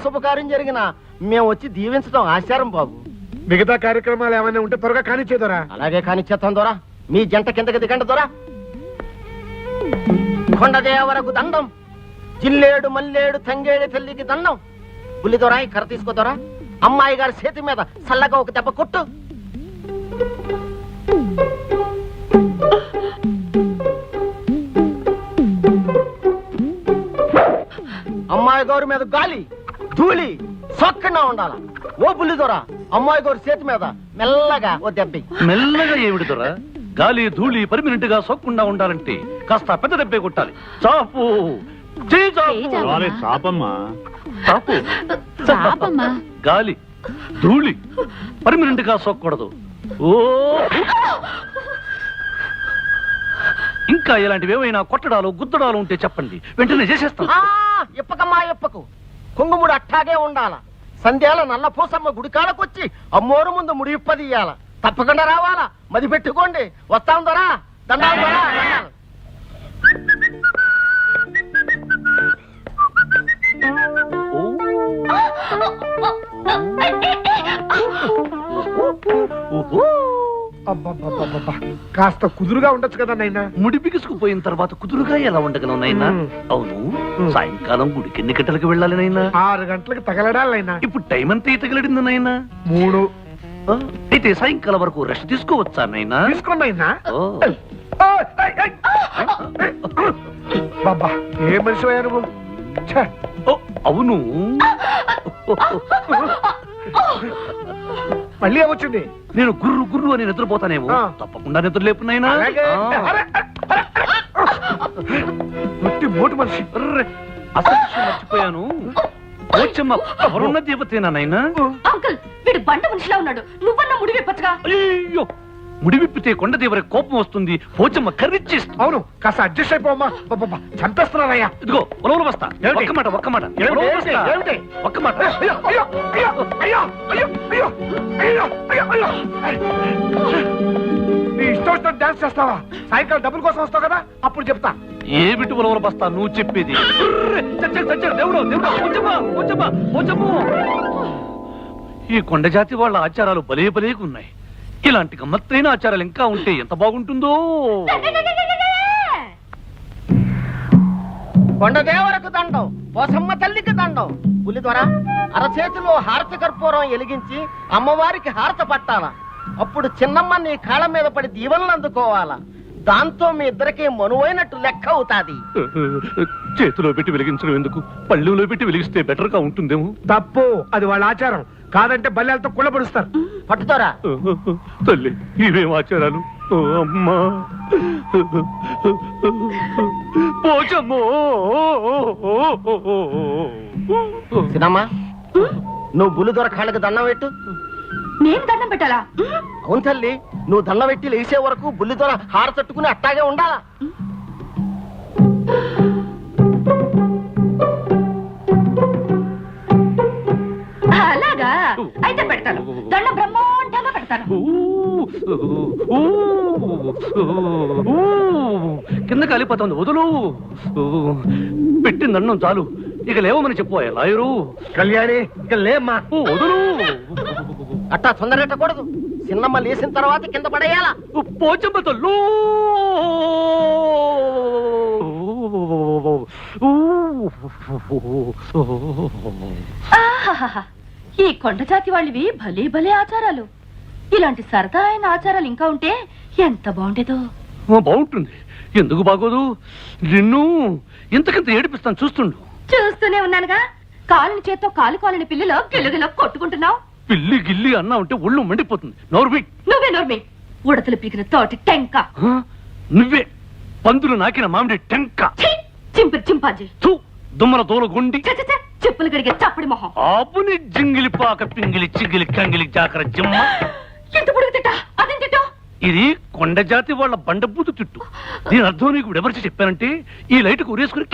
శుభకార్యం జరిగిన మేము వచ్చి దీవించడం ఆచారం బాబు. మిగతా కార్యక్రమాలు ఏమైనా ఉంటే త్వరగా కానిచ్చేదోరా. అలాగే కానిచ్చేస్తాం దొరా. మీ జంట కిందకి దిగండి దొరా. కొండదేవరకు దండం, జిల్లేడు మల్లేడు తంగేడు తల్లికి దండం. బుల్లి దొరా ఈ కర్ర తీసుకోదొరా. అమ్మాయి గారి చేతి మీద చల్లగా ఒక దెబ్బ కొట్టు. అమ్మాయి గారి మీద గాలి ధూళి సొక్కగా ఉండాల. ఓ బుల్లి దొరా, అమ్మాయి గారి చేతి మీద మెల్లగా ఓ దెబ్బ. మెల్లగా ఏమిటి దొరా? గాలి ధూళి పర్మినెంట్ గా సోక్కుండా ఉండాలంటే కాస్త పెద్ద దెబ్బే కొట్టాలి. చాపు గాలి ధూళి పర్మినెంట్ గా సోక్కూడదు. ఓ ఇంకా ఇలాంటివి ఏమైనా కొట్టడాలు గుద్దడాలు ఉంటే చెప్పండి, వెంటనే చేసేస్తాం. ఇప్పకమ్మా ఇప్పకు. కుంగుముడు అట్టాగే ఉండాల. సంధ్యాల నల్ల పూసమ్మ గుడికాడకొచ్చి అమ్మోరు ముందు ముడి ఇప్పదీయాల. తప్పకుండా రావాలా. మది పెట్టుకోండి. వస్తాం దొరా. దండాలు దొరా. కాస్త కుదురుగా ఉండొచ్చు కదా నైనా. ముడి బిగుసుకుపోయిన తర్వాత కుదురుగా ఎలా ఉండగలం నైనా? అవును, సాయంకాలం గుడికి ఎన్ని గంటలకు వెళ్ళాలి నైనా? 6 గంటలకు తగలడాలైనా. ఇప్పుడు టైం అంతా తగలడింది నైనా? 3. అయితే సాయంకాలం వరకు రెస్ట్ తీసుకోవచ్చా నైనా? తీసుకోండినా. బాబా ఏ మనిషి అయ్యా నువ్వు? అవును, మళ్ళీ ఏమొచ్చింది? నేను గుర్రు గుర్రు అని నిద్రపోతానేమో. తప్పకుండా నిద్ర లేపునైనా. మోటు మనిషి. అసలు మర్చిపోయాను. పోచమ్మ ఎవరున్న దేవతేనా నైనా? అంకుల్ వీడు బండ మనిషిలా ఉన్నాడు. నువ్వన్నా ముడి విప్పచ్చుగా. అయ్యో, ముడి విప్పితే కొండదేవర కోపం వస్తుంది. పోచమ్మ కర్రిచ్చేస్తుంది. అవును, కాస్త అడ్జస్ట్ అయిపోమ్మా. చంపేస్తున్నారయ్యా. ఇదిగో ఉలవలు బస్తా. ఒక్క మాట ఒక్క మాట ఒక్క మాట. నీ ఇష్టం వచ్చిన డాన్స్ చేస్తావా? సాయంకాలం డబ్బుల కోసం వస్తావు కదా, అప్పుడు చెప్తా. ఏ బిట్టు ఉలవలు బస్తా నువ్వు చెప్పేది? దేవుడు పోచమ్మ. ఈ కొండ జాతి వాళ్ళ ఆచారాలు భలే భలేగా ఉన్నాయి. ఇలాంటి గమ్మత్తైన ఆచారాలు ఇంకా ఉంటే ఎంత బాగుంటుందో. కొండదేవరకు దండం, పోసమ్మ తల్లికి దండం. పులి ద్వారా అరచేతిలో హారతి కర్పూరం ఎలిగించి అమ్మవారికి హారత పట్టాల. అప్పుడు చిన్నమ్మ నీ కాళ్ళ మీద పడి దీవెనలు అందుకోవాలా. దాంతో మీ ఇద్దరికి మనువైనట్టు లెక్క అవుతాది. చేతిలో పెట్టి వెలిగించడం ఎందుకు? పళ్ళెంలో పెట్టి వెలిగిస్తే బెటర్ గా ఉంటుందేమో. తప్పు, అది వాళ్ళ ఆచారం. కాదంటే బల్లెలతో కుళ్ళపడుస్తారు. పట్టుతారా తల్లి, ఇవేం ఆచారాలు? అమ్మా పోచమ్మో. సినమ్మా, నువ్వు బుల్లి దొర కాళ్ళకి దండం పెట్టు. నేను దండం పెట్టాలా? అవును తల్లి, నువ్వు దండం పెట్టి లేచే వరకు బుల్లి దొర హార తట్టుకుని అట్టాగే ఉండాలా. అలాగా అయితే పెడతాను. దండం బ్రహ్మాండంగా పెడతాను. కింద కాలిపోతుంది, వదులు. పెట్టింది అన్నం చాలు, ఇక లేవమని చెప్పు లాయరు. కళ్యాణి ఇక లేమ్మా. వదులు. అట్టా తొందరెట్టకూడదు. చిన్నమ్మ లేచిన తర్వాత కింద పడేయాలా. పోచమ్మ తల్లు. ఈ కొండ జాతి వాళ్ళవి భలే భలే ఆచారాలు. ఇలాంటి సరదా అయిన ఆచారాలు ఇంకా ఉంటే ఎంత బాగుండేదో. బాగుంటుంది, ఎందుకు బాగోదు? నిన్ను ఇంతకింత ఏడిపిస్తాను, చూస్తుండు. చూస్తూనే ఉన్నానుగా. కాలుని చేత్తో కాలుకోలని పిల్లలో గిల్లుగిల్లో కొట్టుకుంటున్నావు. పిల్లి గిల్లి అన్నా ఉంటే ఒళ్ళు మండిపోతుంది. నోర్మి. నువ్వే నోర్మి. ఉడతలు పీకిన తోటి టెంక. నువ్వే పందులు నాకిన మామిడి టెంక. చింపిరి చింపాజీ. దుమ్మల దోల గుండి. చెప్పులు గడిగే చప్పడి మొహం. ఆపుని జింగిలి పాక పింగిలి చిగిలి కంగిలి జాకర జిమ్మ. ఎంత పొడుగు తిట్టా? అదేం తిట్టా? ఇది కొండ జాతి వాళ్ళ బండబూతు తిట్టు. దీని అర్థం నీకు ఎవరికి చెప్పానంటే ఈ లైట్ ఉరేసుకుని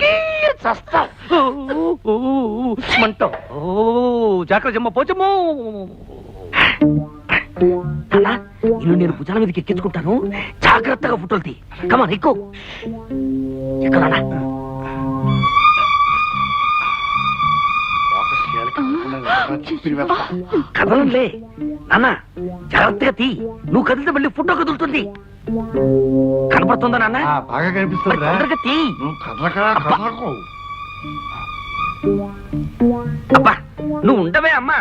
మంటావు. జాకర జిమ్మ పోచమ్మో. ఇల్లు నేను భుజాల మీదకి ఎక్కించుకుంటాను. జాగ్రత్తగా ఫోటోలు తీ. కమాన్ ఎక్కువ. ఎక్కడ కదలంలే నాన్న, జాగ్రత్తగా తీ. నువ్వు కదిలితే మళ్ళీ ఫోటో కదులుతుంది. కనపడుతుందా నాన్న? బాగా మరి కనిపిస్తుందిరా తొందరగా తీ. నువ్వు కదలకు అబ్బా నువ్వు ఉండవే అమ్మా.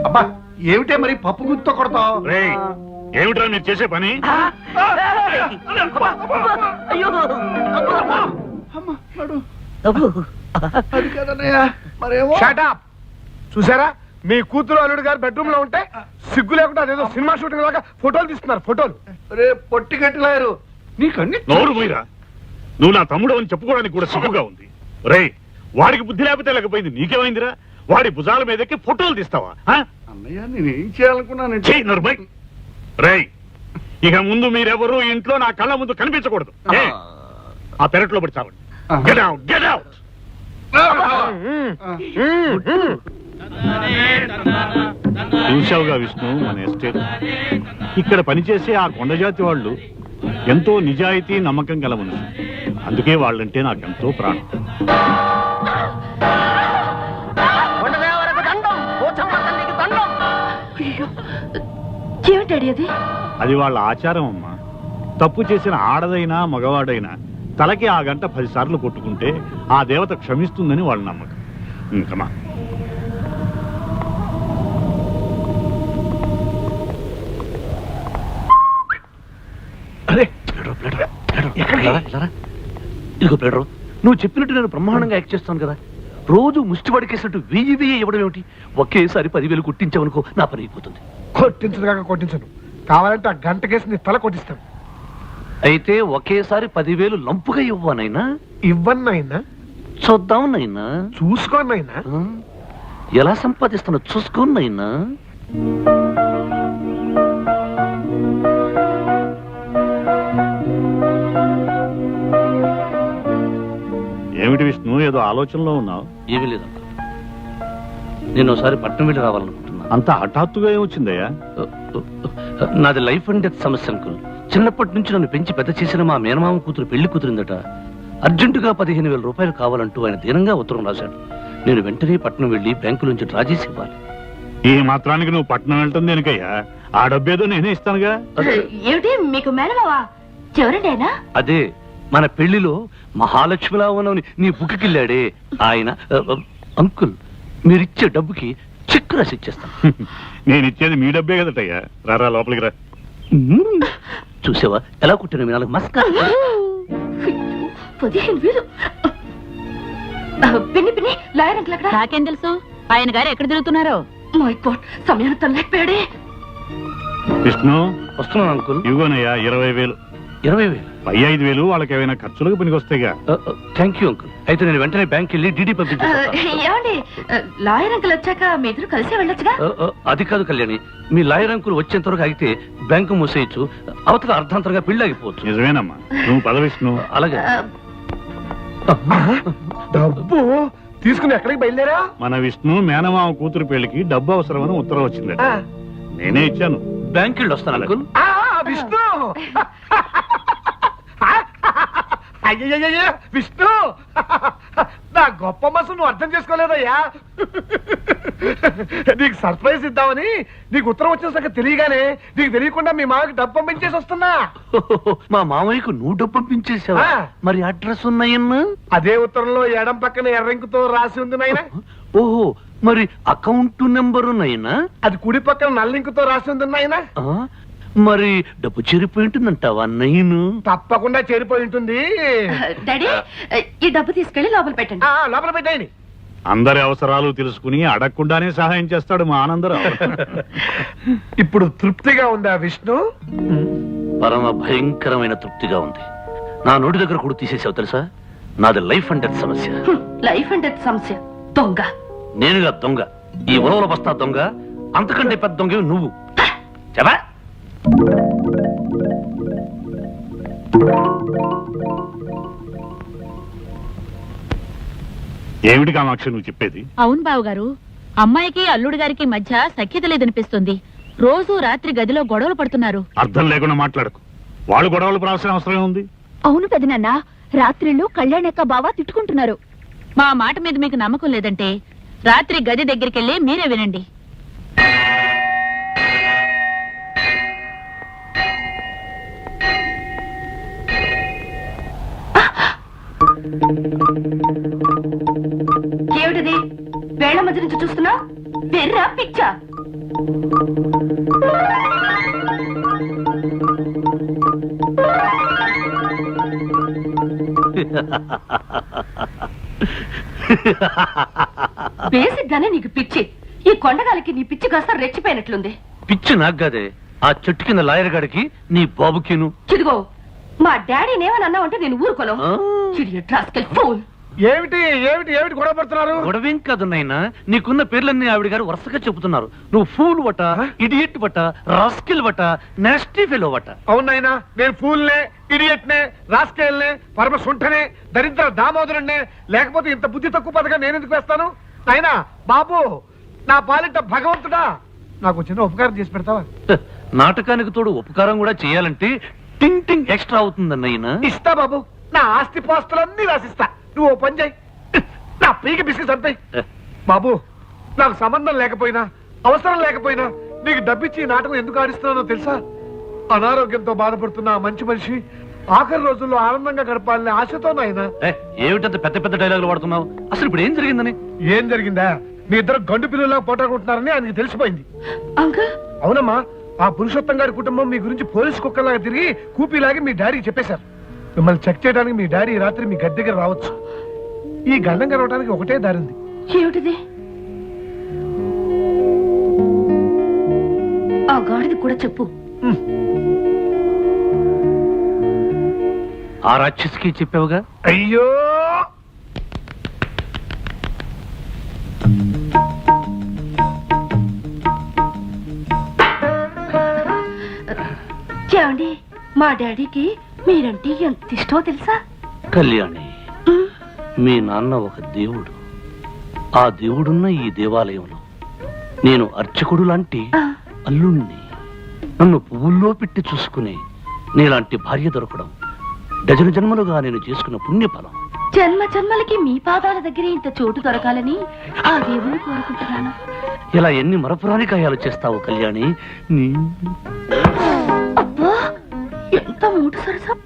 అబ్బా ఏమిటే మరి పప్పు గుర్తుతో కొడతావు ఏమిట్రా మీరు చేసే పని? ఆ! అబ్బా, అబ్బా, అయ్యో అబ్బా. అబ్బో. అది కదన్నయ్యా మరేమో షటప్. చూసారా మీ కూతురు అల్లుడు గారు బెడ్రూమ్ లో ఉంటే సిగ్గు లేకుండా అదేదో సినిమా షూటింగ్ లాగా ఫోటోలు తీస్తున్నారు. ఫోటోలు రే పొట్టి కట్టిలారు నీకన్ని నోరు పోయిరా. నువ్వు నా తమ్ముడు అని చెప్పుకోవడానికి కూడా సిగ్గుగా ఉంది. రేయ్, వాడికి బుద్ధి లేకపోతే లేకపోయింది, నీకేమైందిరా? వాడి భుజాల మీదకి ఫోటోలు తీస్తావా? అన్నయ్య నేనేం చేయాలనుకున్నానంటే చెయ్యి నరుబై. రేయ్, ఇక ముందు మీరెవరూ ఇంట్లో నా కళ్ళ ముందు కనిపించకూడదు. ఏ? ఆ పెరట్లో పడి చావండి. Get out, get out. చూశావుగా విష్ణు, మన ఎస్టేట్ ఇక్కడ పనిచేసే ఆ కొండజాతి వాళ్ళు ఎంతో నిజాయితీ నమ్మకం గల మనుషులు. అందుకే వాళ్ళంటే నాకెంతో ప్రాణం. కొండదేవరకు దండం, పోచమ్మ తల్లికి దండం. అయ్యో, ఏమిటాడి అది? అది వాళ్ళ ఆచారం అమ్మా. తప్పు చేసిన ఆడదైనా మగవాడైనా తలకి ఆ గంట 10 సార్లు కొట్టుకుంటే ఆ దేవత క్షమిస్తుందని వాళ్ళ నమ్మకం. ఇంకమా అరే ఇదిగో ప్లేడరు, నువ్వు చెప్పినట్టు నేను బ్రహ్మాండంగా యాక్ట్ చేస్తాను కదా. రోజు ముష్టి పడికేసినట్టు 1000 ఇవ్వడం ఏమిటి? ఒకేసారి 10,000 కొట్టించావనుకో, నా పని అయిపోతుంది. కొట్టించదు కాక కొట్టించను. కావాలంటే ఆ గంట కేసు నీ తల కొట్టిస్తాను. అయితే ఒకేసారి 10,000 లంపుగా ఇవ్వనైనా? ఇవ్వన్నైనా చూద్దాం నైనా. చూసుకోనైనా. ఎలా సంపాదిస్తున్నా చూసుకోనైనా. ఏమిటి విష్ణు, ఏదో ఆలోచనలో ఉన్నావు? ఏమీ లేదు, నేను ఒకసారి పట్నం వెళ్ళి రావాలనుకుంటున్నా. అంత హఠాత్తుగా ఏమొచ్చిందయ్యా? నాది లైఫ్ అండ్ డెత్ సమస్య అంకుల్. చిన్నప్పటి నుంచి నన్ను పెంచి పెద్ద చేసిన మా మేనమామ కూతురు పెళ్లి కుదిరిందట. అర్జెంటుగా 15,000 రూపాయలు కావాలంటూ ఆయన దీనంగా ఉత్తరం రాశాడు. నేను వెంటనే పట్నం వెళ్ళి బ్యాంకు నుంచి డ్రా చేసి ఇవ్వాలి. ఈ మాత్రానికి నువ్వు పట్నం వెళ్ళటం దేనికయ్యా? ఆ డబ్బేదో నేనే ఇస్తానుగా. ఏమిటి మీకు మేనమావా? ఎవరండి ఆయన? అదే మన పెళ్లిలో మహాలక్ష్మిలా ఉన్నవని నీ బుక్కిళ్ళాడే ఆయన. అంకుల్, మీరిచ్చే డబ్బుకి చెక్ రాసి ఇచ్చేస్తాను. నేను ఇచ్చేది మీ డబ్బే కదటయ్యా. రారా లోపలికి రా. చూసావా ఎలా కుట్టిన మీ నాలుగు మస్కా. 15,000. పిన్ని పిన్ని, లాయర్ అంకుల్ అక్కడ. నాకేం తెలుసు ఆయన గారు ఎక్కడ తిరుగుతున్నారో? మై గాడ్, సమయాన్ని తనలేకపోయాడే. విష్ణు, వస్తున్నాను అంకుల్. ఇవ్వనయ్యా 20,000. 20,000? పై 5,000 వాళ్ళకి ఏమైనా ఖర్చులకు పనికొస్తాయిగా. Thank you uncle. అయితే నేను వెంటనే బ్యాంక్ వెళ్ళి డీడీ పంపించేస్తాను. ఏమండి, లాయర్ అంకుల్ వచ్చాక మీ ఇద్దరు కలిసి వెళ్ళొచ్చుగా? అది కాదు కళ్యాణి, మీ లాయర్ అంకుల్ వచ్చేంత వరకు ఆగితే బ్యాంకు మూసేయచ్చు, అవతల అర్ధాంతరంగా పెళ్లి ఆగిపోవచ్చు. నిజమేనమ్మా, నువ్వు పద విష్ణు. అలాగే. డబ్బు తీసుకుని ఎక్కడికి బయలుదేరా? మన విష్ణు మేనమామ కూతురు పెళ్లికి డబ్బు అవసరమని ఉత్తరం వచ్చిందట. నేనే ఇచ్చాను. బ్యాంక్ వెళ్ళి వస్తాను అంకుల్. విష్ణు అయ్యయ్యయ్య విష్ణు, నా గొప్ప మనసు నువ్వు అర్థం చేసుకోలేదయ్యా. నీకు సర్ప్రైజ్ ఇద్దామని నీకు ఉత్తరం వచ్చిన సంగతి తెలియగానే నీకు తెలియకుండా మీ మామకి డబ్బు పంపించేసి వస్తున్నా. మా మామయ్యకు నువ్వు డబ్బు పంపించేసావా? మరి అడ్రస్ ఉన్నాయన్నా? అదే ఉత్తరంలో ఎడం పక్కన ఎర్రంకుతో రాసి ఉంది నాయనా. ఓహో, మరి అకౌంట్ నెంబర్ ఉన్నాయనా? అది కుడి పక్కన నల్లింకుతో రాసి ఉంది నాయనా. మరి డబ్బు చేరిపోయి ఉంటుందంటావా నయ్యను? తప్పకుండా చేరిపోయి ఉంటుంది. డాడీ, ఈ డబ్బు తీసుకెళ్లి లోపల పెట్టండి. లోపల పెట్టేయండి. అందరి అవసరాలు తెలుసుకుని అడగకుండానే సహాయం చేస్తాడు మా ఆనందరావు. ఇప్పుడు తృప్తిగా ఉందా విష్ణు? పరమ భయంకరమైన తృప్తిగా ఉంది. నా నోటి దగ్గర కూడా తీసేసావు తెలుసా? నాది లైఫ్ అండ్ డెత్ సమస్య. లైఫ్ అండ్ డెత్ సమస్య? దొంగ నేనుగా దొంగ? ఈ ఉలవల బస్తా దొంగ, అంతకంటే పెద్ద దొంగ నువ్వు. చెప్పా ఏమిటి కామాక్షి నువ్వు చెప్పేది? అవును బావగారు, అమ్మాయికి అల్లుడు గారికి మధ్య సఖ్యత లేదనిపిస్తుంది. రోజు రాత్రి గదిలో గొడవలు పడుతున్నారు. అర్థం లేకుండా మాట్లాడకు. వాళ్ళు గొడవలు పడాల్సిన అవసరం ఉంది. అవును పెదనాన్న, రాత్రిళ్ళు కళ్యాణక్క బావ తిట్టుకుంటున్నారు. మా మాట మీద మీకు నమ్మకం లేదంటే రాత్రి గది దగ్గరికెళ్ళి మీరే వినండి. ఏమిటిది? వేళ్ల మధ్య నుంచి చూస్తున్నా వెర్రా పిచ్చా? బేసిక్ గానే నీకు పిచ్చి. ఈ కొండగాలికి నీ పిచ్చి కాస్త రెచ్చిపోయినట్లుంది. పిచ్చి నాకు కాదే, ఆ చెట్టు కింద లాయర్ గాడికి నీ బాబుకిను. చిదిగో, మా డాడీని ఏమని అన్నావంటే నేను ఊరుకోను. ఏమిటి ఏమిటి ఏమిటి గొడవ పడుతున్నారు? గొడవేం కాదు నాయనా, నీకున్న పేర్లన్నీ ఆవిడ గారు వరుసగా చెబుతున్నారు. నువ్వు ఫూల్ వట, ఇడియట్ వట, రాస్కిల్ వట, నాస్టీ ఫెలో వట. అవునాయనా, నేను ఫూల్నే, ఇడియట్నే, రాస్కేల్నే, పరమ సుంఠనే, దరిద్ర దామోదరుణ్ణే. లేకపోతే ఇంత బుద్ధి తక్కువ పదగా నేను ఎందుకు వేస్తాను? నాయనా బాబు, నా పాలిట భగవంతుడా, నాకు చిన్న ఉపకారం చేసి పెడతావా? నాటకానికి తోడు ఉపకారం కూడా చేయాలంటే టింగ్ టింగ్ ఎక్స్ట్రా అవుతుందన్నయ్యనా. ఇస్తా బాబు, నా ఆస్తి పాస్తులన్నీ రాసిస్తా. నువ్వు ఓ పని చేయి, నా పీకి బిస్కెట్ అంతాయి. బాబు, నాకు సంబంధం లేకపోయినా, అవసరం లేకపోయినా నీకు డబ్బిచ్చి నాటకం ఎందుకు ఆడిస్తున్నానో తెలుసా? అనారోగ్యంతో బాధపడుతున్న ఆ మంచి మనిషి ఆఖరి రోజుల్లో ఆనందంగా గడపాలనే ఆశతో నాయన. ఏమిటంత పెద్ద పెద్ద డైలాగులు వాడుతున్నావు? అసలు ఇప్పుడు ఏం జరిగిందని? ఏం జరిగిందా? మీ ఇద్దరు గండు పిల్లలా పోటాడుకుంటున్నారని ఆయనకి తెలిసిపోయింది. అంకుల్, అవునమ్మా, ఆ పురుషోత్తం గారి కుటుంబం మీ గురించి పోలీసు కుక్కలాగా తిరిగి కూపీలాగి మీ డాడీకి చెప్పేశారు. మిమ్మల్ని చెక్ చేయడానికి మీ డాడీ రాత్రి మీ గది దగ్గర రావచ్చు. ఈ గండం గడవడానికి ఒకటే దారింది. ఏమిటిది? ఆ గాడిది కూడా చెప్పు. ఆ రాక్షసికి చెప్పావుగా? అయ్యో, ఏమండి, మా డాడీకి మీరంటే ఎంత ఇష్టమో తెలుసా? కళ్యాణి, మీ నాన్న ఒక దేవుడు. ఆ దేవుడున్న ఈ దేవాలయంలో నేను అర్చకుడు లాంటి అల్లుణ్ణి. నన్ను పువ్వుల్లో పెట్టి చూసుకునే నీలాంటి భార్య దొరకడం డజను జన్మలుగా నేను చేసుకున్న పుణ్యఫలం. జన్మ జన్మలకి మీ పాదాల దగ్గర ఇంత చోటు దొరకాలని ఆ దేవుని కోరుకుంటున్నాను. ఇలా ఎన్ని మరపురాని కాయాలు చేస్తావు కళ్యాణి? అబ్బా, ఎంత మూటు సరసం.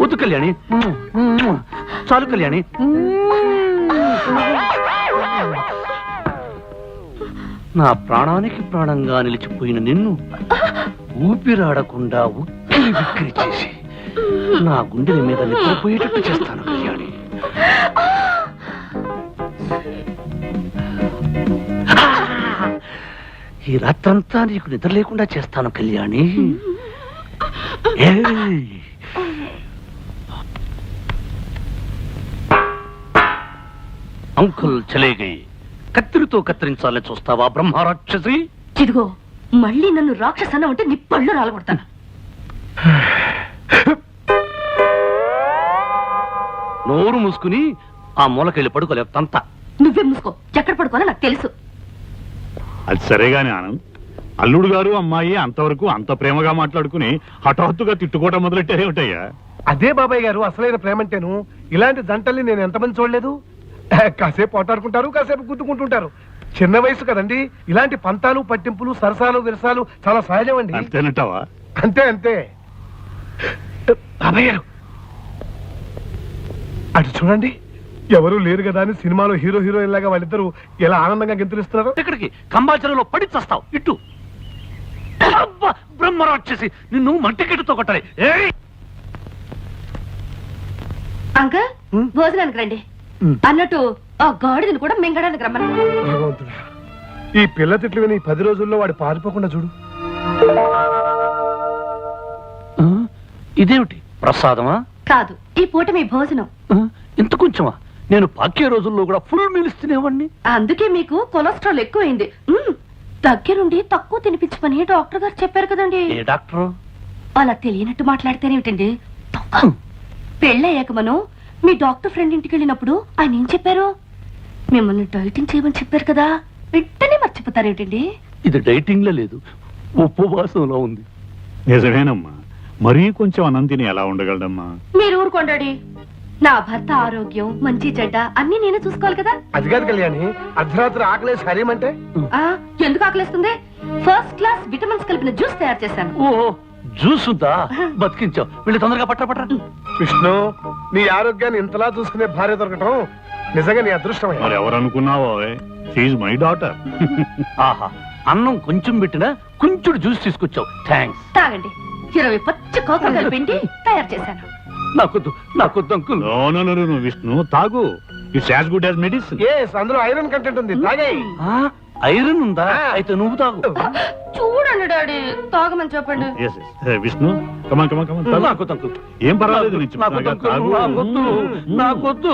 వద్దు కళ్యాణి, చాలు కళ్యాణి. నా ప్రాణానికి ప్రాణంగా నిలిచిపోయిన నిన్ను ఊపిరాడకుండా ఉక్కిరి బిక్కిరి చేసి నా గుండెల మీద నిద్రపోయేటట్టు చేస్తాను కళ్యాణి. ఈ రాత్రంతా నీకు నిద్ర లేకుండా చేస్తాను కళ్యాణి. అంకుల్ చలేగై, కత్తిరితో కత్తిరించాలని చూస్తావా బ్రహ్మరాక్షసి? ఇదిగో, మళ్ళీ నన్ను రాక్షసన్న ఉంటే నీ పళ్ళు రాలగొడతాను. నోరు మూసుకుని ఆ మూలకెళ్ళి పడుకోలేవు తంత. నువ్వే మూసుకో, ఎక్కడ పడుకోనో నాకు తెలుసు. అది సరేగాని ఆనంద్, అల్లుడు గారు అమ్మాయి అంతవరకు అంత ప్రేమగా మాట్లాడుకుని హఠాత్తుగా తిట్టుకోవటం మొదలెట్టారేమిటయ్యా? అదే బాబాయ్ గారు అసలైన ప్రేమంటేను. ఇలాంటి జంటల్ని నేను ఎంతమంది చూడలేదు. కాసేపు పోటాడుకుంటారు, కాసేపు గుద్దుకుంటుంటారు. చిన్న వయసు కదండి. ఇలాంటి పంతాలు పట్టింపులు సరసాలు విరసాలు చాలా సహజం అండి. అంతేనంటావా? అంతే అంతే. బాబాయ్ గారు అటు చూడండి, ఎవరు లేరు కదా అని సినిమాలో హీరో హీరోయిన్ లాగా వాళ్ళిద్దరూ ఎలా ఆనందంగా గెంతులిస్తున్నారు. ఇక్కడికి కంబాచరలో పడి చస్తావు. ఇట్టు అబ్బా, బ్రహ్మరాక్షసి, నిన్ను మంటికెట్టుతో కొట్టాలి. అంకల్, భోజనానికి రండి. అన్నట్టు ఆ గాడిదని కూడా మింగడానికి రమ్మను. భగవంతుడా, ఈ పిల్ల తిట్లు విని 10 రోజుల్లో వాడు పారిపోకుండా చూడు. ఇదేమిటి ప్రసాదమా? కాదు, ఈ పూట మీ భోజనం. ఇంత కొంచెమా? నేను పాకే రోజుల్లో కూడా ఫుల్ మీల్స్ తినేవాడిని. అందుకే మీకు కొలెస్ట్రాల్ ఎక్కువైంది. దగ్గరుండి తక్కువ తినిపించమని డాక్టర్ గారు చెప్పారు కదండి. ఏ డాక్టర్? అలా తెలియనట్టు మాట్లాడితేనేమిటండి? పెళ్ళయ్యాక మనం మీ డాక్టర్ ఫ్రెండ్ ఇంటికి వెళ్ళినప్పుడు ఆయన ఏం చెప్పారు? మిమ్మల్ని డైటింగ్ చేయమని చెప్పారు కదా. వెంటనే మర్చిపోతారేమిటండి? ఇది డైటింగ్ లో లేదు, ఉపవాసంలో ఉంది. నిజమేనమ్మా, మరీ కొంచెం అన్నం తిని ఎలా ఉండగలడమ్మా? మీరు ఊరుకోండి. నా భర్త ఆరోగ్యం మంచి చెడ్డ అన్ని నేనే చూసుకోవాలి కదా. అది కాదు కళ్యాణి, అర్ధరాత్రి ఆకలేసి హరేమంటే ఆ ఎందుకు ఆకలిస్తుంది? ఫస్ట్ క్లాస్ విటమిన్స్ కలిపిన జ్యూస్ తయారు చేశాను. ఓ జ్యూస్ ఉందా? బతికించావు. వీళ్ళు తొందరగా పట్ట. విష్ణు, నీ ఆరోగ్యాన్ని ఇంతలా చూసుకునే భార్య దొరకటం నిజంగా నీ అదృష్టమే. మరి ఎవరు అనుకున్నావో, షీఈ్ మై డాటర్. ఆహా, అన్నం కొంచెం పెట్టినా కొంచెం జ్యూస్ తీసుకొచ్చావు. థ్యాంక్స్. తాగండి. 20 పచ్చి కోకలు కలిపిండి తయారు చేశాను. నాకొద్దు అంకుల్. నో విష్ణు, తాగు. It's as good as medicine. అందులో ఐరన్ కంటెంట్ ఉంది, తాగే. ఐరన్ ఉందా? అయితే నువ్వు తాగు. చూడండి డాడీ, తాగమని చెప్పండి. విష్ణు, నాకొద్దు అంకుల్. ఏం పర్వాలేదు, నేను చెప్తున్నాగా, తాగు. నాకొద్దు.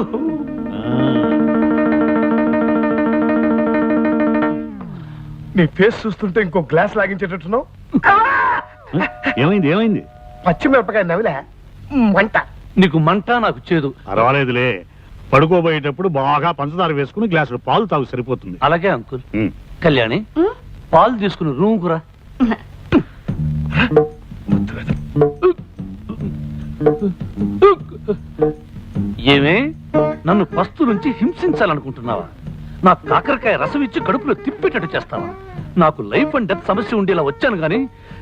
నీ ఫేస్ చూస్తుంటే ఇంకో గ్లాస్ లాగించేటట్టున్నావు. ఏమైంది? పచ్చిమిరపకాయ నవిలే మంట. నీకు మంట, నాకు చేదు. పర్వాలేదులే, పడుకోబోయేటప్పుడు బాగా పంచదార వేసుకుని గ్లాసులు పాలు తాగు, సరిపోతుంది. అలాగే అంకుల్. కళ్యాణి, పాలు తీసుకుని రూమ్ కురా. ఏమే, నన్ను పస్తు నుంచి హింసించాలనుకుంటున్నావా? నా కాకరకాయ రసం ఇచ్చి కడుపులో తిప్పేటట్టు చేస్తావా? నాకు లైఫ్ అండ్ డెత్ సమస్య ఉండేలా వచ్చాను గాని,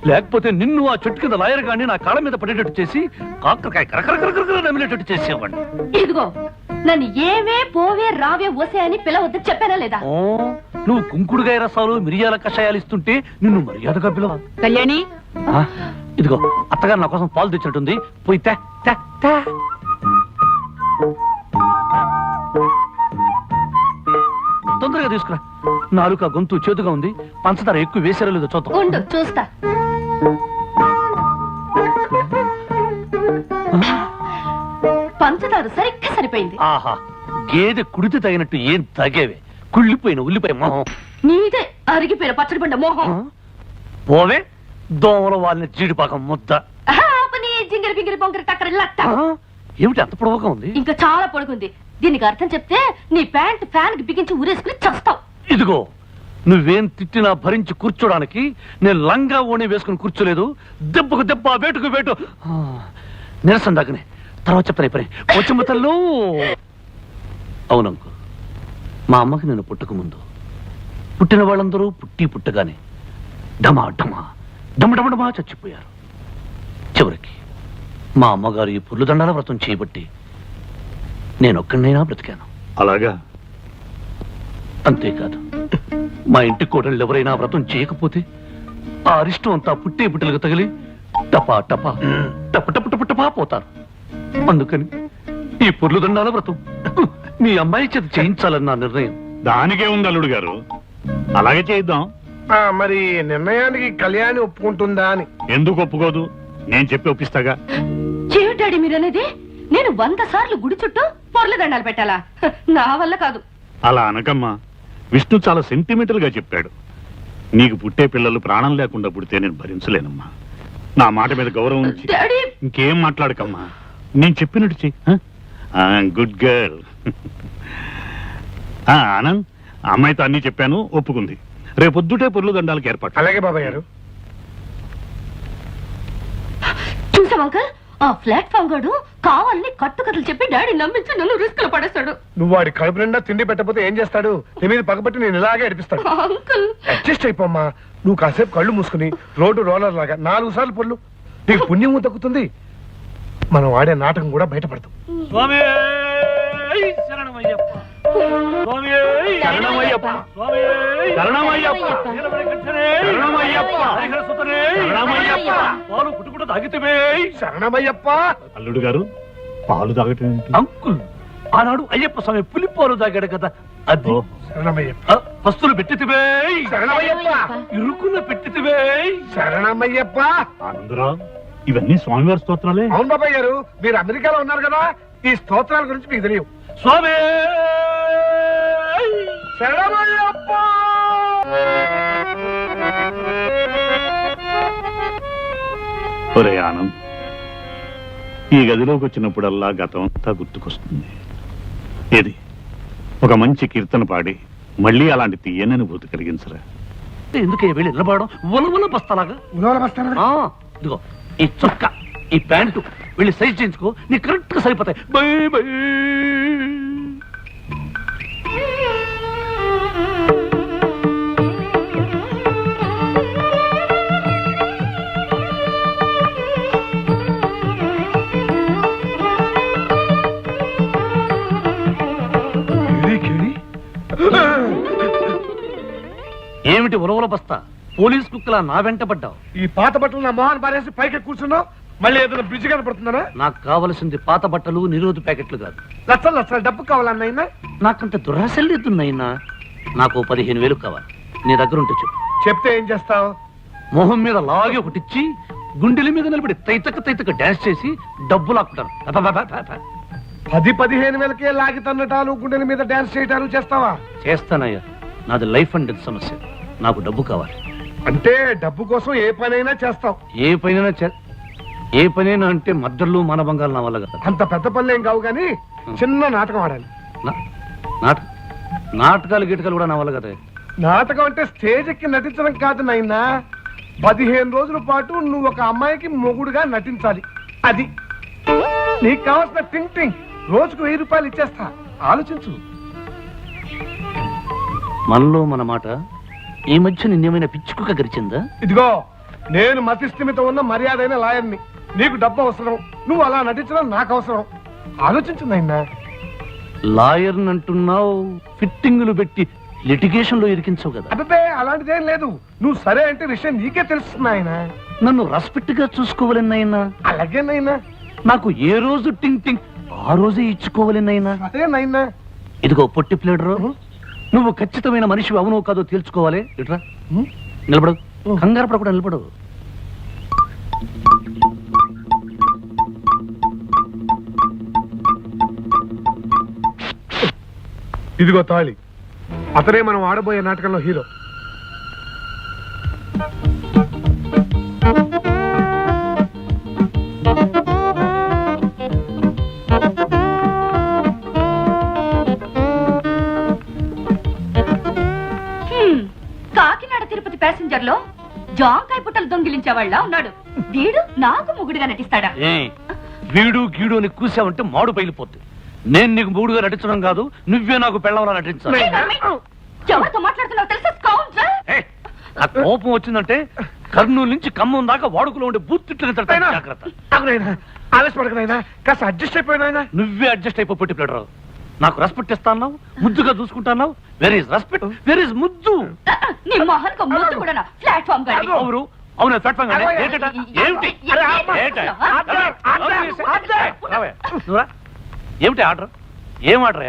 లేకపోతే నిన్ను ఆ చెట్టు కింద లాయర్ గాని నా కాళ్ళ మీద పడేటట్టు చేసి కాకరకాయ కరకర నమిలేటట్టు చేసేవాడిని. ఇదిగో, నన్ను ఏవే పోవే రావే ఓసే అని పిలవద్దు చెప్పానా లేదా? ఓ, నువ్వు కుంకుడుగాయ రసాలు మిరియాల కషాయాలు ఇస్తుంటే నిన్ను మర్యాదగా పిలవ. కళ్యాణి, ఇదిగో అత్తగారు నా కోసం పాలు తెచ్చినట్టుంది, పోయి తే తే తే. తొందరగా తీసుకురా. నాలుక గొంతు చేతుగా ఉంది, పంచదార ఎక్కువ వేసారో లేదో చూద్దాం. ఉండు చూస్తా. పంచదార సరిగ్గా సరిపోయింది. ఆహా, గేదె కుడితే తగినట్టు ఏం తగేవే. కుళ్ళిపోయిన ఉల్లిపాయ మొహం. నీదే అరిగిపోయిన పచ్చడి పండ మోహం. పోవే, దోమల వాళ్ళని జీడిపాకం ముద్ద. జింగిరి పింగిరి పొంగిరి టక్కరి లట్ట. ఏమిటి అంత పొడవుగా ఉంది? ఇంకా చాలా పొడుగుంది. దీనికి అర్థం చెప్తే నీ ప్యాంట్ ఫ్యాన్ కి బిగించి ఊరేసుకుని చస్తావు. ఇదిగో, నువ్వేం తిట్టినా భరించి కూర్చోడానికి నేను లంగా ఓణి వేసుకుని కూర్చోలేదు. దెబ్బకు దెబ్బ, వేటుకు వేటు. నిరసన దాకనే తర్వాత చెప్తాను. పని వచ్చమ్మ తల్లు. అవునంకు, మా అమ్మకి నేను పుట్టక ముందు పుట్టిన వాళ్ళందరూ పుట్టగానే డమా డమా డమడమడమా చచ్చిపోయారు. చివరికి మా అమ్మగారు ఈ పుర్లు దండాల వ్రతం చేయబట్టి నేనొక్కడినైనా బ్రతికాను. అలాగా? అంతేకాదు, మా ఇంటి కోడళ్ళు ఎవరైనా వ్రతం చేయకపోతే ఆ అరిష్టం అంతా పుట్టే పుట్టలకు తగిలి టపా టపా టప టప టప టపా పోతారు. అందుకని ఈ పుర్లు దండాల వ్రతం మీ అమ్మాయి చేత చేయించాలని నా నిర్ణయం. దానికే ఉంది అల్లుడు గారు, అలాగే చేద్దాం. మరి నిర్ణయానికి కళ్యాణి ఒప్పుకుంటుందా అని? ఎందుకు ఒప్పుకోదు? నేను చెప్పి ఒప్పిస్తాగా. ఏమిటాడి మీరనేది? నేను 100 సార్లు గుడి చుట్టూ పొర్ల దండాలు పెట్టాలా? నా వల్ల కాదు. అలా అనకమ్మా, విష్ణు చాలా సెంటిమెంటల్ గా చెప్పాడు. నీకు పుట్టే పిల్లలు ప్రాణం లేకుండా పుడితే నేను భరించలేనమ్మా. నా మాట మీద గౌరవం ఉంచి డాడీ, ఇంకేం మాట్లాడకమ్మా. నేను చెప్పినట్టు చెయ్యి. Good girl. ఆనంద్, అమ్మాయితో అన్ని చెప్పాను, ఒప్పుకుంది. రేపొద్దుటే పొర్లు దండాలకు ఏర్పాటు. అలాగే బాబాయ్ గారు. చూసాం అంకల్, ఆ ప్లాట్ఫామ్ గాడు కావాలని కట్టుకథలు చెప్పి డాడీ నమ్మించి నన్ను రిస్క్ లో పడేస్తాడు. నువ్వు వాడి కడుపు నిండా తిండి పెట్టకపోతే ఏం చేస్తాడు? నీ మీద పగబట్టి నేను ఇలాగే అడిపిస్తాడు. Uncle, adjust అయిపోమ్మా. నువ్వు కాసేపు కళ్ళు మూసుకుని రోడ్డు రోలర్ లాగా 4 సార్లు పొర్లు, నీకు పుణ్యం దక్కుతుంది. మనం ఆడే నాటకం కూడా బయటపడతాం. స్వామి శరణమయ్యప్ప, స్వామి శరణమయ్యప్ప, స్వామి శరణమయ్యప్ప, శరణమయ్యప్ప, హరిహర సుతనే శరణమయ్యప్ప, పాలు పుట్టుకుంటూ తాగితేవే శరణమయ్యప్ప. అల్లుడు గారు, పాలు తాగటం ఏంటి? అంకుల్, ఆనాడు అయ్యప్ప స్వామి పులిపాలు తాగాడు కదా, అది. శరణమయ్యప్ప. వస్తువులు పెట్టితివే శరణమయ్యప్ప. ఇరుకున్న పెట్టితివే శరణమయ్యప్ప. ఆనందరావు, ఇవన్నీ స్వామివారి స్తోత్రాలే. అవును బాబాయ్ గారు, మీరు అమెరికాలో ఉన్నారు కదా, ఈ స్తోత్రాల గురించి మీకు తెలియవు. స్వామి శరణమయ్యప్ప. ఒరే ఆనంద్, ఈ గదిలోకి వచ్చినప్పుడల్లా గతం అంతా గుర్తుకొస్తుంది. ఏది ఒక మంచి కీర్తన పాడి మళ్ళీ అలాంటి తీయని అనుభూతి కలిగించరా? ఎందుకే వెళ్ళి నిలబడడం ఉలవల బస్తాలాగా? ఉలవల బస్తానా? ఇదిగో ఈ చొక్కా ఈ ప్యాంటు వెళ్ళి సైజ్ చేయించుకో నీ కరెక్ట్ గా సరిపోతాయి. By by. ఏమిటి ఉలవల బస్తా పోలీస్ కుక్కలా నా వెంట పడ్డావు? ఈ పాత బట్టలు నా మొహాన్ని పారేసి పైకి కూర్చున్నావు. మళ్ళీ ఏదైనా బ్రిడ్జ్ కనపడుతుందా? నాకు కావలసింది పాత బట్టలు నిరోధ ప్యాకెట్లు కాదు. లక్షలు లక్షలు డబ్బు కావాలన్నైనా? నాకంత దురాశలు లేదున్నాయినా. నాకు 15,000 కావాలి. నీ దగ్గర ఉంటే చెప్పు. చెప్తే ఏం చేస్తావు? మొహం మీద లాగి ఒకటిచ్చి గుండెల మీద నిలబడి తైతక డాన్స్ చేసి డబ్బు లాక్కుంటాను. 10-15 లాగి తన్నటాలు గుండెల మీద డాన్స్ చేయటాలు చేస్తావా? చేస్తానయ్యా. నాది లైఫ్ అండ్ డెత్ సమస్య. నాకు డబ్బు కావాలి. అంటే డబ్బు కోసం ఏ పనైనా చేస్తావు? ఏ పనైనా అంటే మద్దర్లు మానభంగాలు నా వల్ల కదా. అంత పెద్ద పనులు ఏం కావు గానీ చిన్న నాటకం ఆడాలి. నాటకాలు గిటకాలు కూడా నా వల్ల కదా. నాటకం అంటే స్టేజ్ ఎక్కి నటించడం కాదు నాయనా. 15 రోజుల పాటు నువ్వు ఒక అమ్మాయికి మొగుడుగా నటించాలి. అది నీకు కావాల్సిన టింగ్. రోజుకు 1000 రూపాయలు ఇచ్చేస్తా. ఆలోచించు. మనలో మన మాట ఈ మధ్య నిన్నేమైనా పిచ్చుకుక గరిచిందా? ఇదిగో నేను మతిస్థిమిత ఉన్న మర్యాదైన లాయర్ని. నీకు డబ్బు అవసరం, నువ్వు అలా నటించడం నాకు అవసరం. ఆలోచించు నాయనా. లాయర్ అంటున్నావు, ఫిట్టింగులు పెట్టి లిటిగేషన్ లో ఇరికించవు కదా. అబ్బే అలాంటిదేం లేదు. నువ్వు సరే అంటే విషయం నీకే తెలుస్తుంది ఆయన. నన్ను రెస్పెక్ట్ గా చూసుకోవాలన్నైనా. అలాగే నైనా. నాకు ఏ రోజు టింగ్ ఆ రోజే ఇచ్చుకోవాలన్నైనా. అదే నైనా. ఇదిగో పొట్టి ప్లేడరు, నువ్వు ఖచ్చితమైన మనిషి అవునో కాదో తేల్చుకోవాలి. ఇట్రా నిలబడు. కంగారు పడకుండా నిలబడు. ఇదిగో తాళి. అతనే మనం ఆడబోయే నాటకంలో హీరో. కాకినాడ తిరుపతి ప్యాసింజర్ లో జాంకాయ పుట్టలు దొంగిలించేవాళ్ళ ఉన్నాడు. వీడు నాకు మొగుడుగా నటిస్తాడా? వీడు గీడు అని కూసావంటే మాడు పైలిపోద్ది. నేను నీకు మూడుగా నటించడం కాదు, నువ్వే నాకు పెళ్ళవలా నటించాలి. ఎవరితో మాట్లాడుతున్నావు తెలుసా? ఆ కోపం వచ్చిందంటే కర్నూలు నుంచి ఖమ్మం దాకా వాడుకలో ఉండే బూత్తిట్లని జాగ్రత్త. ఆవేశపడకనైనా కాస్త అడ్జస్ట్ అయిపోయినా. నువ్వే అడ్జస్ట్ అయిపో పొట్టి ప్లేడరు. నాకు రెస్పెక్ట్ ఇస్తాను, ముద్దుగా చూసుకుంటాను. Where is respect, where is ముద్దు. నీ మొహన్కు ముద్దు కూడా ప్లాట్ఫామ్ గాడి. అవును ప్లాట్ఫామ్ గాడి. ఏమిటి ఆర్డర్? ఏం order?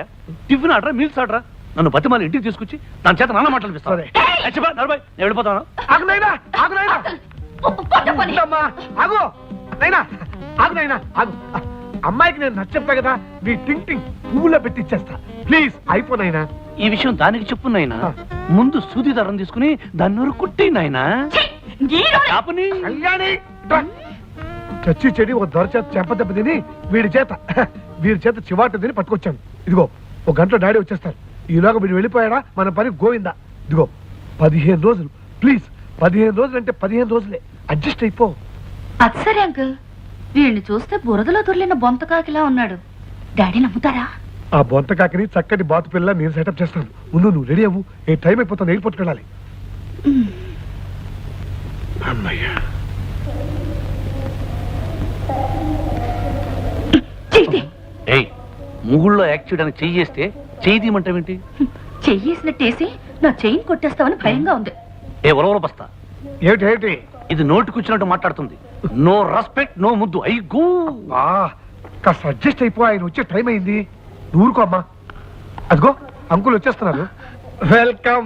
Tiffin order, meals order? నన్ను బతిమాలి ఇంటికి తీసుకొచ్చి దాని చేత నాన్న మాట్లాడిపిస్తాను. నేను వెళ్ళిపోతాను. అమ్మాయికి నేను నచ్చప్పా కదా, నీ టింగ్ పువ్వులో పెట్టి ఇచ్చేస్తా. ప్లీజ్ అయిపోయినా. ఈ విషయం దానికి చెప్పు నాయనా. ముందు సూది దారం తీసుకుని దాన్ని నోరు కుట్టి నాయనా. కళ్యాణి చచ్చి చెడి ఒక దొర చేత చెంపదెబ్బ తిని వీడి చేత చివాట తిని పట్టుకొచ్చాను. ఇదిగో 1 గంటలో డాడీ వచ్చేస్తారు. ఈలోగా వీడు వెళ్ళిపోయాడా మన పని గోవిందా. ఇదిగో 15 రోజులు ప్లీజ్. 15 రోజులు అంటే 15 రోజులే. అడ్జస్ట్ అయిపో. అది సరే అంకుల్. వీడిని చూస్తే బురదలో దొర్లిన బొంతకాకిలా ఉన్నాడు. డాడీ నమ్ముతారా? ఆ బొంతకాకిని చక్కటి బాతు పిల్ల నేను సెటప్ చేస్తాను. ముందు నువ్వు రెడీ అవ్వు. ఏ టైం అయిపోతాను, ఎయిర్పోర్ట్కి వెళ్ళాలి. అమ్మయ్యా. ముగుళ్ళో యాక్ట్ చేయడానికి చెయ్యేస్తే చెయ్యి తీయమంటావేంటి? చెయ్యేసినట్టేసి నా చెయ్యి కొట్టేస్తావని భయంగా ఉంది. ఉలవల బస్తా. ఏమిటి ఇది నోటికొచ్చినట్టు మాట్లాడుతుంది. నో రెస్పెక్ట్, నో ముద్దు. అయ్యో కాస్త అడ్జస్ట్ అయిపో. ఆయన వచ్చే టైం అయింది. ఊరుకో అమ్మా. అదిగో అంకుల్ వచ్చేస్తున్నారు.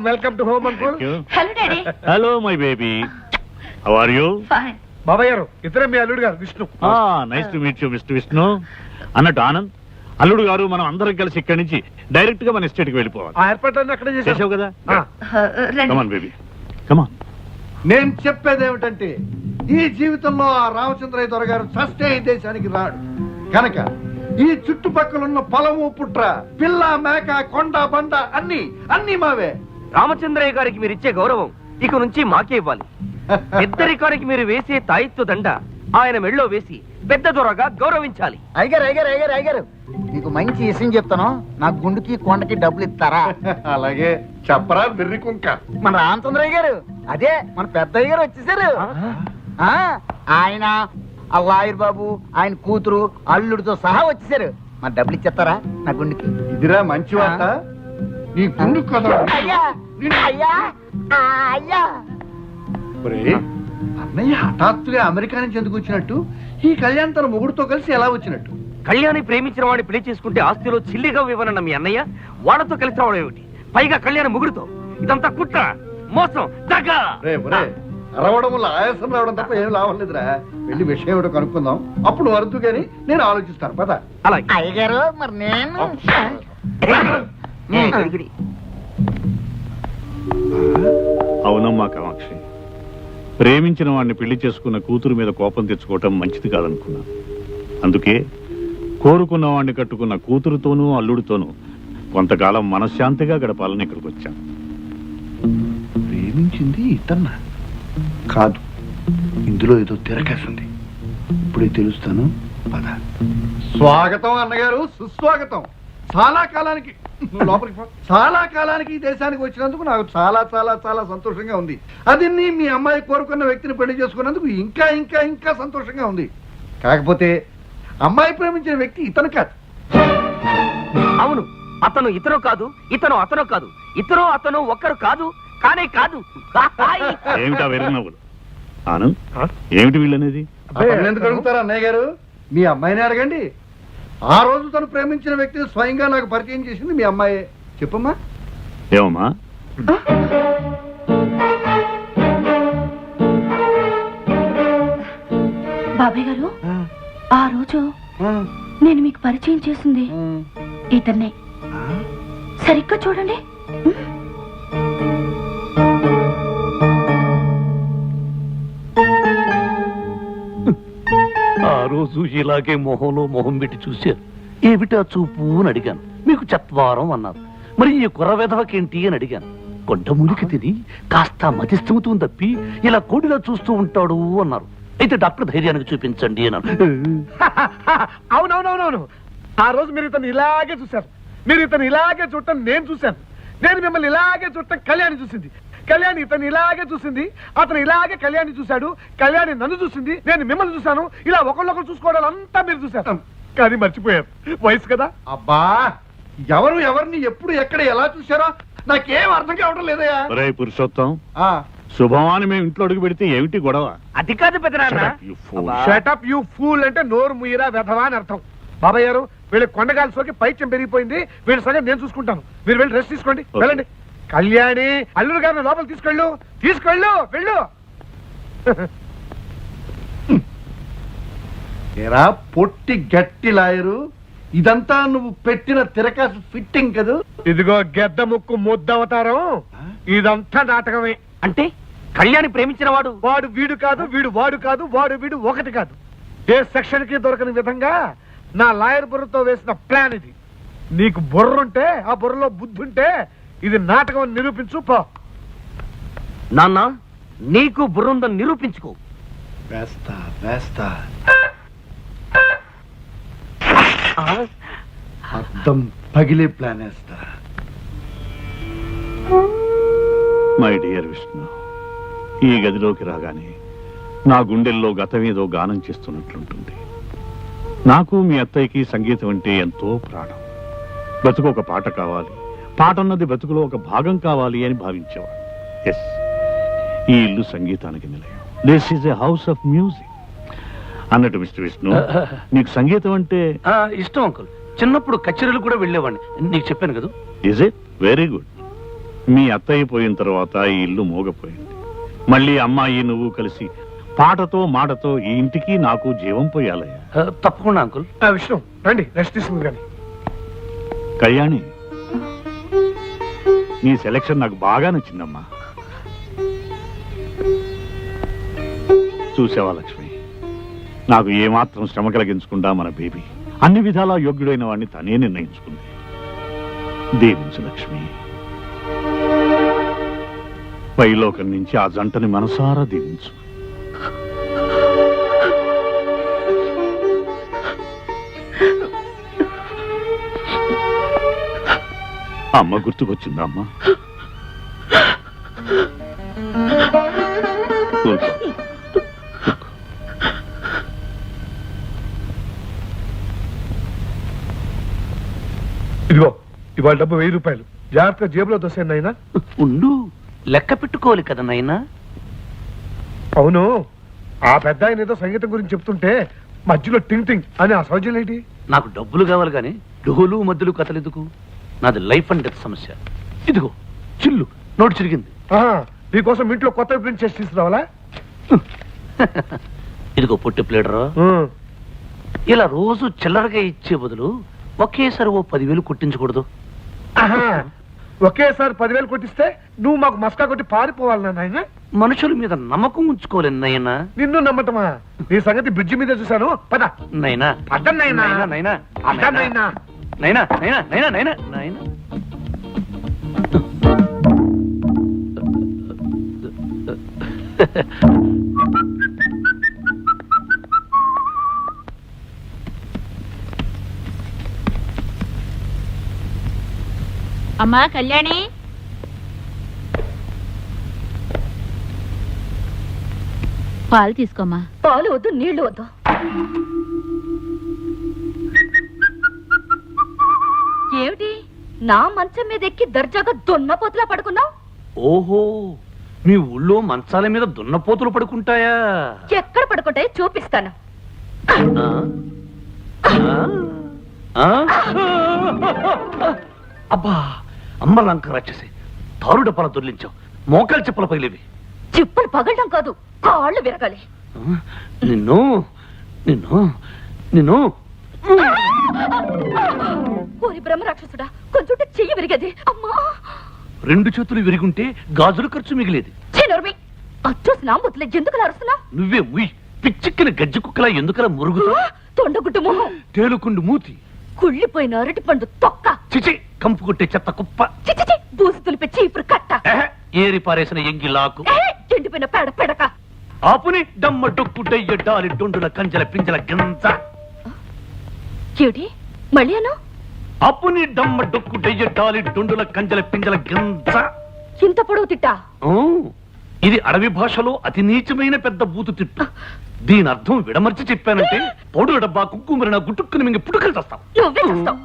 Welcome to home uncle. Hello daddy. Hello my baby, how are you? Fine. బాబాయ్ గారు, ఇతరే మీ అల్లుడు గారు Vishnu. Nice to meet you mister Vishnu. అన్నట్టు ఆనంద్, అల్లుడు గారు మనం అందరం కలిసి ఇక్కడి నుంచి డైరెక్ట్ గా మన ఎస్టేట్ కి వెళ్ళిపోవాలి. ఆ ఏర్పాట్లన్నీ అక్కడే చేసావు కదా. రండి. కమాన్ బేబీ, కమాన్. నేను చెప్పేది ఏమిటంటే, ఈ జీవితంలో ఆ రామచంద్రయ్య దొర గారు చస్తే ఈ దేశానికి రాడు కనుక ఈ చుట్టుపక్కలున్న పొలము పుట్ర పిల్ల మేక కొండ బండ అన్ని మావే. రామచంద్రయ్య గారికి మీరు ఇచ్చే గౌరవం ఇక నుంచి మాకే ఇవ్వాలి. పెద్దరికానికి మీరు వేసే తాయిత్తు దండ ఆయన మెళ్ళో వేసి పెద్ద దొరగా గౌరవించాలి. అయ్యగారు అయ్యగారు అయ్యగారు అయ్యగారు నీకు మంచి విషయం చెప్తాను. నా గుండుకి కొండకి డబ్బులు ఇస్తారా? అలాగే చెప్పరా బిర్రి కుంక. మన రామచంద్రయ్య గారు, అదే మన పెద్ద అయ్యగారు వచ్చేసారు. ఆయన ఆ లాయర్ బాబు, ఆయన కూతురు, అల్లుడితో సహా వచ్చేసారు. మన డబ్బులు ఇచ్చేస్తారా నా గుండుకి? ఇదిరా మంచి వార్త. నీ గుండు కదా అయ్యా అయ్యా అయ్యా. ఒరేయ్, అన్నయ్య హఠాత్తుగా అమెరికా నుంచి ఎందుకు వచ్చినట్టు? ఈ కళ్యాణ్ తన మొగుడుతో కలిసి ఎలా వచ్చినట్టు? కళ్యాణి ప్రేమించిన వాడిని పెళ్లి చేసుకుంటే ఆస్తిలో చిల్లిగా ఇవ్వనన్న మీ అన్నయ్య వాళ్ళతో కలిసి రావడం ఏమిటి? పైగా కళ్యాణ ముగుడుతో. ఇదంతా కుట్ర, మోసం, దగ్గ. అరవడం వల్ల ఆయాసం రావడం తప్ప ఏం లాభం లేదురా. వెళ్ళి విషయం ఏమిటో కనుక్కుందాం, అప్పుడు వరదు గాని నేను ఆలోచిస్తాను. పద. అలాగే అయ్యగారు, మరి నేను అవునమ్మా కామాక్షి, ప్రేమించిన వాడిని పెళ్లి చేసుకున్న కూతురు మీద కోపం తెచ్చుకోవటం మంచిది కాదనుకున్నా. అందుకే కోరుకున్న వాడిని కట్టుకున్న కూతురుతోనూ అల్లుడితోనూ కొంతకాలం మనశ్శాంతిగా గడపాలని ఇక్కడికి వచ్చాను. ప్రేమించింది ఇతన్నా కాదు, ఇందులో ఏదో తిరగేస్తుంది. ఇప్పుడే తెలుస్తాను. పద. స్వాగతం అన్నగారు, సుస్వాగతం. చాలా కాలానికి లోపలికి పో. చాలా కాలానికి ఈ దేశానికి వచ్చినందుకు నాకు చాలా చాలా చాలా సంతోషంగా ఉంది. అది మీ అమ్మాయి కోరుకున్న వ్యక్తిని పెళ్లి చేసుకున్నందుకు ఇంకా ఇంకా ఇంకా సంతోషంగా ఉంది. కాకపోతే అమ్మాయి ప్రేమించిన వ్యక్తి ఇతను కాదు. అవును, అతను ఇతను కాదు, ఇతను అతను కాదు, ఇతను అతను ఒక్కరు కాదు, కానే కాదు. ఏమిటా వెర్రినవ్వులు? ఆనంద్, ఏమిటి వీళ్ళనేది? ఎందుకు అడుగుతారు అన్నయ్య గారు? మీ అమ్మాయిని అడగండి. ఆ రోజు తను ప్రేమించిన వ్యక్తిని స్వయంగా నాకు పరిచయం చేసింది మీ అమ్మాయే. చెప్పమ్మా. ఏమమ్మా? బాబాయ్ గారు, ఆ రోజు నేను మీకు పరిచయం చేసింది ఇతన్నే. సరిగ్గా చూడండి. ఆ రోజు ఇలాగే మొహంలో మొహం పెట్టి చూశారు. ఏమిటా చూపు అని అడిగాను. మీకు చత్వారం అన్నారు. మరి ఈ కుర్ర వెధవకేంటి అని అడిగాను. కొండమూలికి తిని కాస్త మతిస్థిమతం తప్పి ఇలా కోడిలా చూస్తూ ఉంటాడు అన్నారు. అయితే డాక్టర్ ధైర్యానికి చూపించండి అన్నారు. అవునవునవునవును, ఆ రోజు మీరు ఇతను ఇలాగే చూశారు. మీరు ఇతను ఇలాగే చూడటం నేను చూశాను. నేను మిమ్మల్ని ఇలాగే చూడటం కళ్యాణి చూసింది. కళ్యాణి ఇతను ఇలాగే చూసింది. అతను ఇలాగే కళ్యాణి చూశాడు. కళ్యాణి నన్ను చూసింది, నేను మిమ్మల్ని చూశాను. ఇలా ఒకళ్ళొకరు చూసుకోవడం అంతా మీరు చూశారు. కానీ మర్చిపోయారు, వయసు కదా. అబ్బా, ఎవరు ఎవరిని ఎప్పుడు ఎక్కడ ఎలా చూశారో నాకేం అర్థం కావడం లేదయా. ఒరేయ్ పురుషోత్తం, శుభమాని మేము ఇంట్లో అడుగు పెడితే ఏమిటి గొడవ? అది కాదు పెద్దనాన్న. షటప్ యూ ఫూల్ అంటే నోరు ముయ్యరా వెధవా అని అర్థం. బాబాయ్ గారు, వీళ్ళ కొండగాలి సోకి పైత్యం పెరిగిపోయింది. వీళ్ళ సంగతి నేను చూసుకుంటాను. మీరు వెళ్ళి రెస్ట్ తీసుకోండి. వెళ్ళండి. కళ్యాణి, అల్లుడు గారిని లోపల తీసుకెళ్ళు. తీసుకెళ్ళు, వెళ్ళు. ఏరా పొట్టి గట్టి లాయరు, ఇదంతా నువ్వు పెట్టిన తిరకాసు ఫిట్టింగ్ కదూ? ఇదిగో గెద్ద ముక్కు ముద్దవతారం, ఇదంతా నాటకమే. అంటే కళ్యాణి ప్రేమించిన వాడు వాడు వీడు కాదు, వీడు వాడు కాదు, వాడు వీడు ఒకటి కాదు. ఏ సెక్షన్ కి దొరకని విధంగా నా లాయర్ బుర్రతో వేసిన ప్లాన్ ఇది. నీకు బుర్రుంటే, ఆ బుర్రలో బుద్ధి ఉంటే ఇది నాటకం అని నిరూపించు పో. నాన్న, నీకు బుర్రుందని నిరూపించుకో. వేస్తా వేస్తా. అర్థం పగిలే ప్లాన్ వేస్తా. మై డియర్ విష్ణు, ఈ గదిలోకి రాగానే నా గుండెల్లో గతమేదో గానం చేస్తున్నట్లుంటుంది. నాకు మీ అత్తయ్యకి సంగీతం అంటే ఎంతో ప్రాణం. బతుకు ఒక పాట కావాలి, పాట అన్నది బతుకులో ఒక భాగం కావాలి అని భావించేవాడు. ఎస్, ఈ ఇల్లు సంగీతానికి నిలయం. This is a house of music అన్నట్టు. మిస్టర్ విష్ణు, నీకు సంగీతం అంటే ఇష్టం అంకుల్. చిన్నప్పుడు కచేరీలు కూడా వెళ్ళేవాడిని, నీకు చెప్పాను కదా. Is it? Very good. మీ అత్తయ్య పోయిన తర్వాత ఈ ఇల్లు మోగపోయింది. మళ్ళీ అమ్మాయి నువ్వు కలిసి పాటతో మాటతో ఈ ఇంటికి నాకు జీవం పోయాలయ్యా. తప్పకుండా అంకుల్. విష్ణు రండి, రెస్ట్ తీసుకుంది. కానీ కళ్యాణి, నీ సెలక్షన్ నాకు బాగా నచ్చిందమ్మా. చూసావా లక్ష్మి, నాకు ఏమాత్రం శ్రమ కలిగించకుండా మన బేబీ అన్ని విధాలా యోగ్యుడైన వాడిని తనే నిర్ణయించుకుంది. దీవించు లక్ష్మి. పైలోకం నుంచి ఆ జంటని మనసారా దీవించు. అమ్మ గుర్తుకొచ్చిందా అమ్మా? కూర్చో. ఇదిగో ఇవాళ డబ్బు 1000 రూపాయలు జాగ్రత్తగా జేబులో దోసేయండి నాయనా. ఉండు, లెక్క పెట్టుకోవాలి కదా నాయనా. అవును, ఆ పెద్ద ఆయన ఏదో సంగీతం గురించి చెప్తుంటే మధ్యలో టింగ్ టింగ్ అని ఆ సౌజన్యం ఏంటి? నాకు డబ్బులు కావాలి కానీ డోలు మధ్యలు కథలు ఎందుకు? నాది లైఫ్ అండ్ డెత్ సమస్య. ఇదిగో చిల్లు, నోటు చిరిగింది. నీకోసం ఇంట్లో కొత్త ప్రింట్ చేసి తీసుకురావాలా? ఇదిగో పొట్టి ప్లేడరు. ఇలా రోజు చిల్లరగా ఇచ్చే బదులు ఒకేసారి ఓ 10,000 కొట్టించకూడదు? ఒకేసారి 10,000 కొట్టిస్తే నువ్వు మాకు మస్కా కొట్టి పారిపోవాలి నాయన. మనుషుల మీద నమ్మకం ఉంచుకోలేను నాయనా. నిన్ను నమ్మటమా? నీ సంగతి బ్రిడ్జి మీద చూశాను. పద నైనా, అడ్డం నాయనా, నైనా, అడ్డం నాయనా, నైనా, నైనా, నైనా, నైనా, నైనా. అమ్మా కళ్యాణి, పాలు తీసుకోమ్మా. పాలు వద్దు, నీళ్లు వద్దు. ఏమిటి నా మంచం మీద ఎక్కి దర్జాగా దున్నపోతులా పడుకున్నావు? ఓహో, మీ ఊళ్ళో మంచాల మీద దున్నపోతులు పడుకుంటాయా? ఎక్కడ పడుకుంటాయో చూపిస్తాను. అబ్బా, అమ్మ లంక రాక్షసి, తారు డబ్బాల దొర్లించావు. మోకాలు చెప్పుల పగిలేవి. చెప్పులు పగలడం కాదు, కాళ్ళు విరగాలి. నిన్ను నిన్ను నిన్ను ఓరి బ్రహ్మ రాక్షసుడా, కొంచెం చెయ్యి విరిగది. అమ్మా, 2 చేతులు విరిగుంటే గాజుల ఖర్చు మిగిలేది. చిన్నరుమి అచ్చోసి నా ముద్దులే ఎందుకు అరుస్తున్నా? నువ్వే ముయ్, పిచ్చిక్కిన గజ్జి కుక్కలా ఎందుకలా మురుగుతా? తొండగుడ్డు మొహం, తేలుకుండు మూతి, కుళ్ళిపోయిన అరటి పండు తొక్క, చిచి కంపు కొట్టే చెత్త కుప్ప, చిచి బూసి తులిపే చీపురు కట్ట, ఏరి పారేసిన ఎంగిలాకు, ఎండిపోయిన పేడ పెడక, ఆపుని డమ్మ డొక్కు డయ్య డాలి డొండుల కంజల పింజల గింజ. ఏమిటి మళ్ళీ అను? అప్పుని డమ్మ డొక్కు డయ్య డాలి డొండుల కంజల పింజల గింజ. ఇంత పొడవు తిట్టా? ఇది అడవి భాషలో అతి నీచమైన పెద్ద బూతు తిట్టు. దీని అర్థం విడమర్చి చెప్పానంటే పౌడుల డబ్బా కుక్కుమరిన గుట్టుక్కుని మింగి పుట్టుకలు చేస్తాం. నువ్వే చేస్తావు.